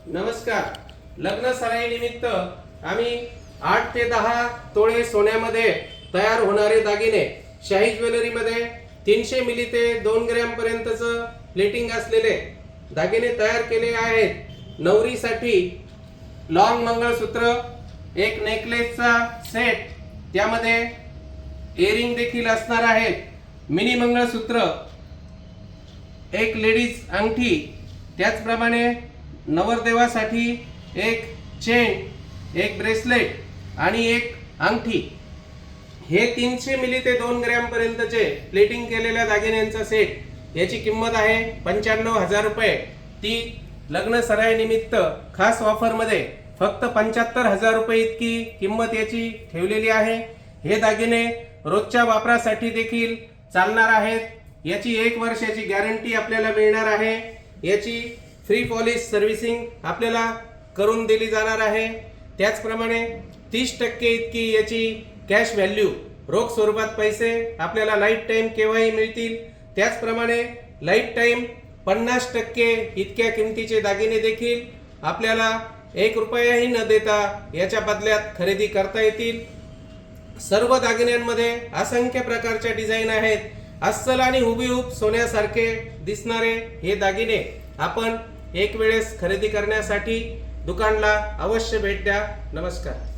नमस्कार। लग्न सराई निमित्त आम्ही 8 ते 10 तोळे सोन्यामध्ये तयार होणारे दागिने शाही ज्वेलरी मध्ये 300 मिली ते 2 ग्रॅम पर्यंतचं प्लेटिंग असलेले दागिने तयार केले आहेत। नवरीसाठी लॉंग मंगळसूत्र, एक नेकलेसचा सेट, त्यामध्ये इयरिंग देखील असणार आहेत, मिनी मंगळसूत्र, एक लेडीज अंगठी, त्याचप्रमाणे नवरदेवासाठी एक चेन, एक ब्रेसलेट आणि एक अंगठी। हे 300 मिली ते 2 ग्रॅम पर्यंतचे प्लेटिंग केलेल्या दागिन्यांचा सेट याची किंमत आहे 95,000 रुपये। ती लग्न सराई निमित्त खास ऑफर मध्ये फक्त 75,000 रुपये इतकी किंमत याची ठेवलेली आहे। हे दागिने रोजच्या वापरासाठी देखील चालणार आहेत। याची 1 वर्षाची गॅरंटी आपल्याला मिळणार आहे। याची फ्री पॉलिश सर्व्हिसिंग आपल्याला करून दिली जाणार आहे। त्याचप्रमाणे 30% इतकी याची कॅश व्हॅल्यू, रोख स्वरूपात पैसे आपल्याला लाईफ टाइम केव्हाही मिळतील। त्याचप्रमाणे लाईफ टाइम 50% इतक्या किमतीचे दागिने देखील आपल्याला 1 रुपयाही न देता याच्या बदल्यात खरेदी करता येतील। सर्व दागिन्यांमध्ये असंख्य प्रकारच्या डिझाईन आहेत। अस्सल आणि हुबेहूब सोन्यासारखे दिसणारे हे दागिने आपण एक वेळेस खरेदी करण्यासाठी दुकानला अवश्य भेट द्या। नमस्कार।